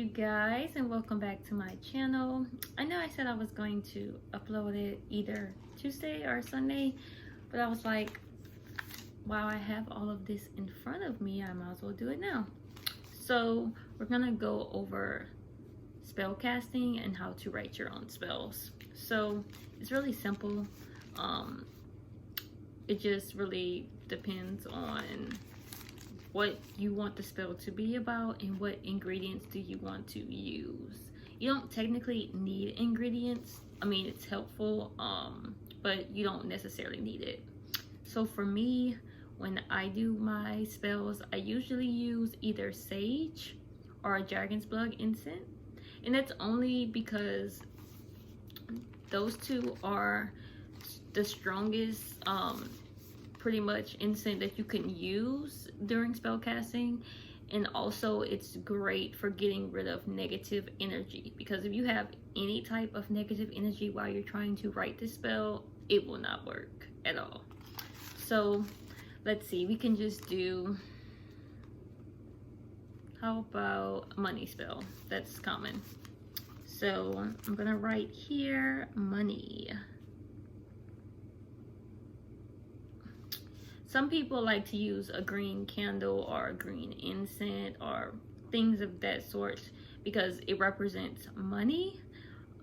you guys, and welcome back to my channel. I know I said I was going to upload it either Tuesday or Sunday, but I was like, wow, I have all of this in front of me, I might as well do it now. So we're gonna go over spell casting and how to write your own spells. So it's really simple. It just really depends on what you want the spell to be about and what ingredients do you want to use. You don't technically need ingredients. I mean, it's helpful, but you don't necessarily need it. So for me, when I do my spells, I usually use either sage or a dragon's blood incense, and that's only because those two are the strongest pretty much incense that you can use during spell casting. And also it's great for getting rid of negative energy, because if you have any type of negative energy while you're trying to write this spell, it will not work at all. So let's see, we can just do, how about money spell? That's common. So I'm gonna write here money. Some people like to use a green candle or a green incense or things of that sort because it represents money.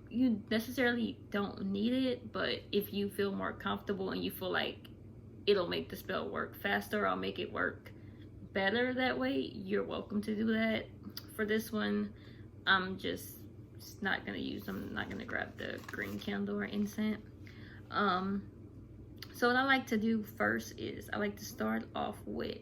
You necessarily don't need it, but if you feel more comfortable and you feel like it'll make the spell work faster or make it work better that way, you're welcome to do that. For this one, I'm just not gonna use them. I'm not gonna grab the green candle or incense. So what I like to do first is I like to start off with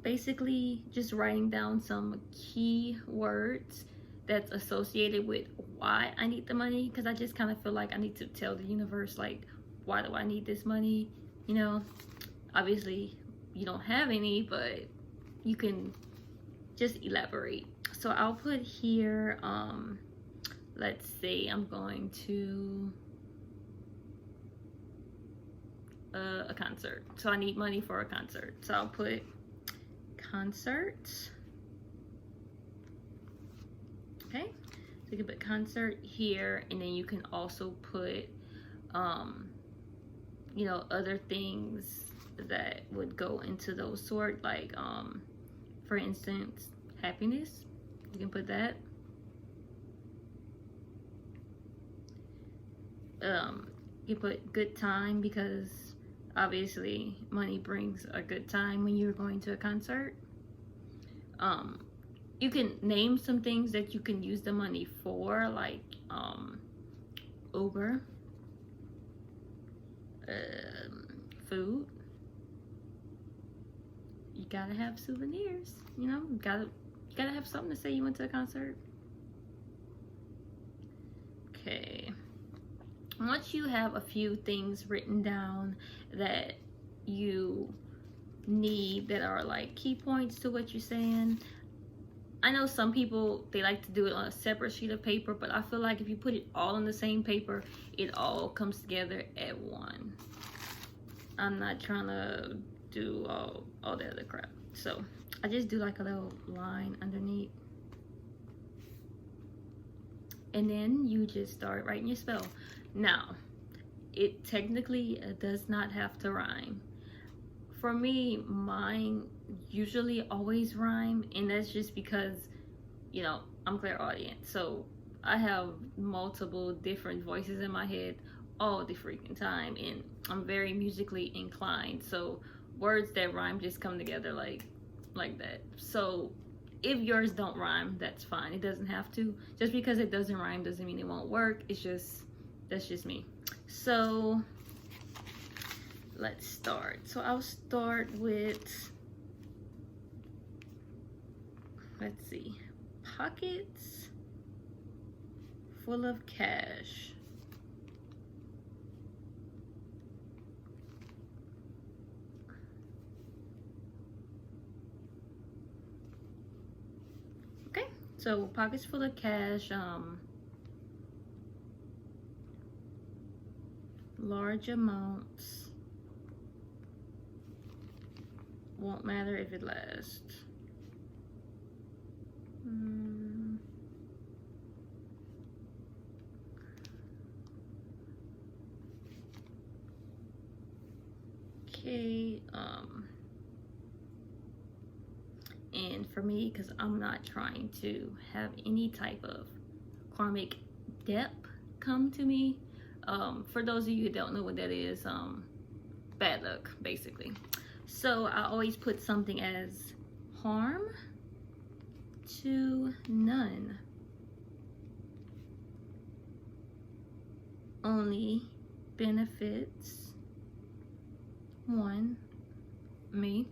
basically just writing down some key words that's associated with why I need the money, because I just kind of feel like I need to tell the universe, like, why do I need this money? You know, obviously you don't have any, but you can just elaborate. So I'll put here, let's see, I'm going to a concert. So I need money for a concert. So I'll put concert. Okay, so you can put concert here, and then you can also put you know, other things that would go into those sort, like for instance, happiness. You can put that. You put good time, because obviously money brings a good time when you're going to a concert. You can name some things that you can use the money for, like Uber, food. You gotta have souvenirs, you know, you gotta have something to say you went to a concert. Okay, once you have a few things written down that you need that are like key points to what you're saying, I know some people, they like to do it on a separate sheet of paper, but I feel like if you put it all on the same paper, it all comes together at one. I'm not trying to do all the other crap, so I just do like a little line underneath, and then you just start writing your spell. Now, it technically does not have to rhyme. For me, mine usually always rhyme, and that's just because, you know, I'm clairaudient, so I have multiple different voices in my head all the freaking time, and I'm very musically inclined, so words that rhyme just come together like that. So if yours don't rhyme, that's fine. It doesn't have to. Just because it doesn't rhyme doesn't mean it won't work. It's just, that's just me. So let's start. So I'll start with, let's see, pockets full of cash. Okay, so pockets full of cash, large amounts, won't matter if it lasts. And for me, because I'm not trying to have any type of karmic debt come to me. For those of you who don't know what that is, bad luck, basically. So I always put something as harm to none. Only benefits one, me.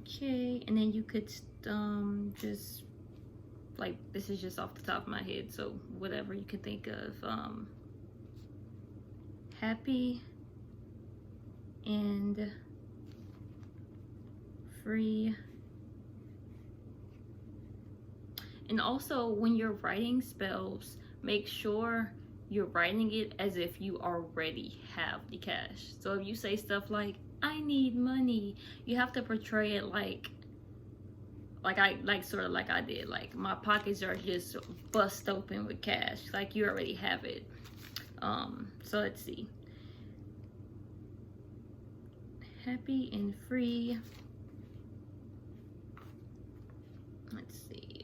Okay, and then you could just, like, this is just off the top of my head, so whatever you can think of. Happy and free. And also, when you're writing spells, make sure you're writing it as if you already have the cash. So if you say stuff like, I need money, you have to portray it like sort of like I did, like my pockets are just bust open with cash, like you already have it. So let's see. Happy and free. Let's see.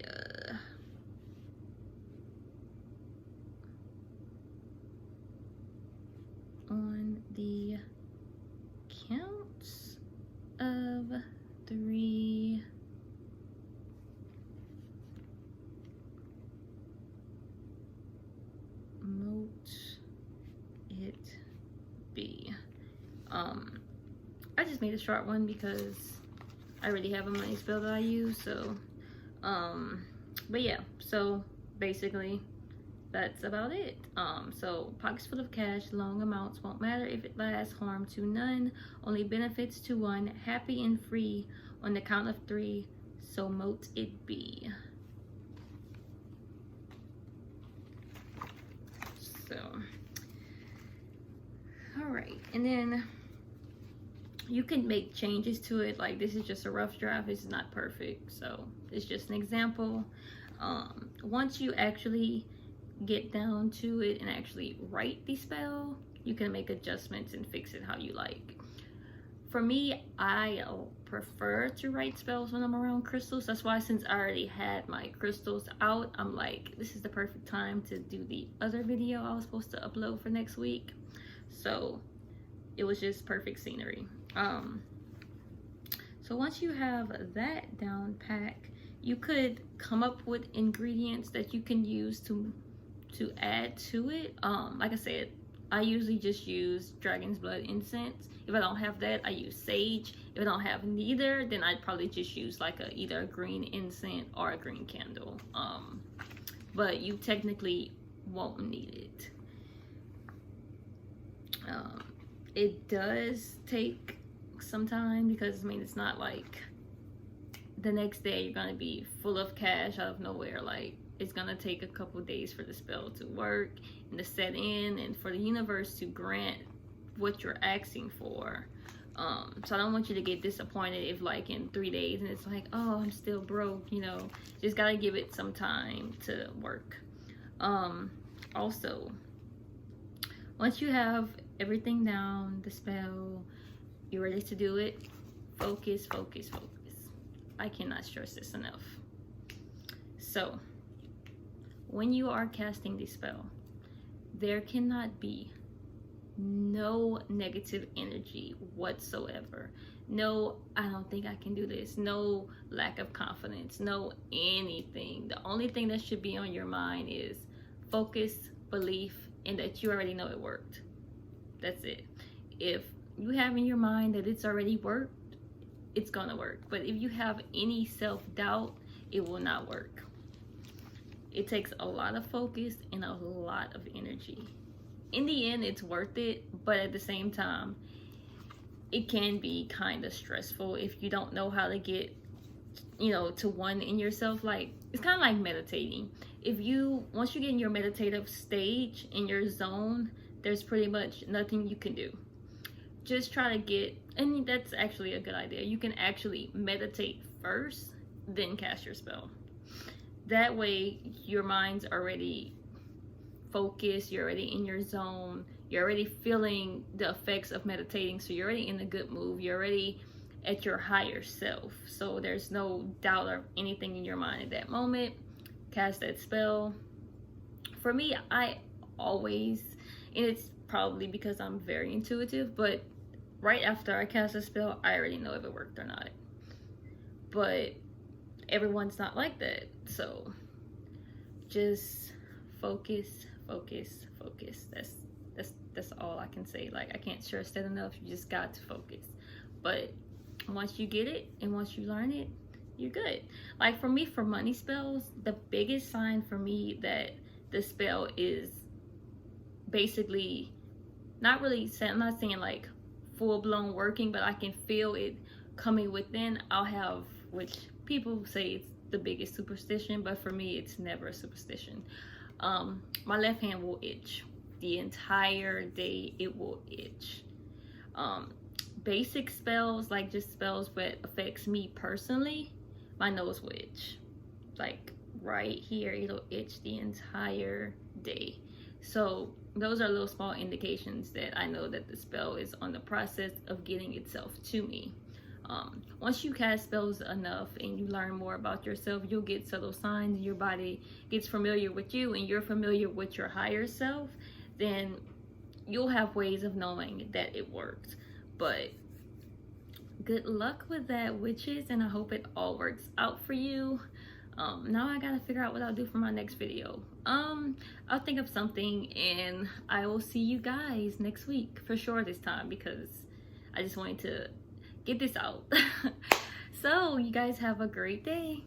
On the count of 3, mote it be. I just made a short one because I already have a money spell that I use, so but yeah, so basically that's about it. So pockets full of cash, long amounts, won't matter if it lasts, harm to none, only benefits to one, happy and free on the count of 3, so mote it be. So all right, and then you can make changes to it. Like, this is just a rough draft, it's not perfect, so it's just an example. Once you actually get down to it and actually write the spell, you can make adjustments and fix it how you like. For me, I prefer to write spells when I'm around crystals. That's why, since I already had my crystals out, I'm like, this is the perfect time to do the other video I was supposed to upload for next week. So it was just perfect scenery. So once you have that down pat, you could come up with ingredients that you can use to add to it. Like I said, I usually just use dragon's blood incense. If I don't have that, I use sage. If I don't have neither, then I'd probably just use like either a green incense or a green candle. But you technically won't need it. It does take some time because, I mean, it's not like the next day you're gonna be full of cash out of nowhere. Like, it's gonna take a couple days for the spell to work and to set in, and for the universe to grant what you're asking for. So I don't want you to get disappointed if, like, in 3 days and it's like, oh, I'm still broke, you know. Just gotta give it some time to work. Also, once you have everything down, the spell, you're ready to do it, focus, focus, focus. I cannot stress this enough. So when you are casting the spell, there cannot be no negative energy whatsoever. No, I don't think I can do this. No lack of confidence. No anything. The only thing that should be on your mind is focus, belief, and that you already know it worked. That's it. If you have in your mind that it's already worked, it's gonna work. But if you have any self-doubt, it will not work. It takes a lot of focus and a lot of energy. In the end, it's worth it, but at the same time, it can be kind of stressful if you don't know how to get, you know, to one in yourself. Like, it's kind of like meditating. Once you get in your meditative stage, in your zone, there's pretty much nothing you can do. Just try to get, and that's actually a good idea. You can actually meditate first, then cast your spell. That way, your mind's already focused, you're already in your zone, you're already feeling the effects of meditating, so you're already in a good mood, you're already at your higher self, so there's no doubt or anything in your mind at that moment. Cast that spell. For me, I always, and it's probably because I'm very intuitive, but right after I cast a spell, I already know if it worked or not. But everyone's not like that, so just focus, focus, focus. That's all I can say. Like, I can't stress that enough. You just got to focus. But once you get it and once you learn it, you're good. Like, for me, for money spells, the biggest sign for me that the spell is basically not really, I'm not saying like full-blown working, but I can feel it coming within. I'll have, which people say it's the biggest superstition, but for me it's never a superstition. My left hand will itch the entire day. It will itch. Basic spells, like just spells that affects me personally, my nose will itch, like right here. It'll itch the entire day. So those are little small indications that I know that the spell is on the process of getting itself to me. Once you cast spells enough and you learn more about yourself, you'll get subtle signs. Your body gets familiar with you and you're familiar with your higher self, then you'll have ways of knowing that it works. But good luck with that, witches, and I hope it all works out for you. Now I gotta figure out what I'll do for my next video. I'll think of something and I will see you guys next week for sure this time, because I just wanted to get this out. So you guys have a great day.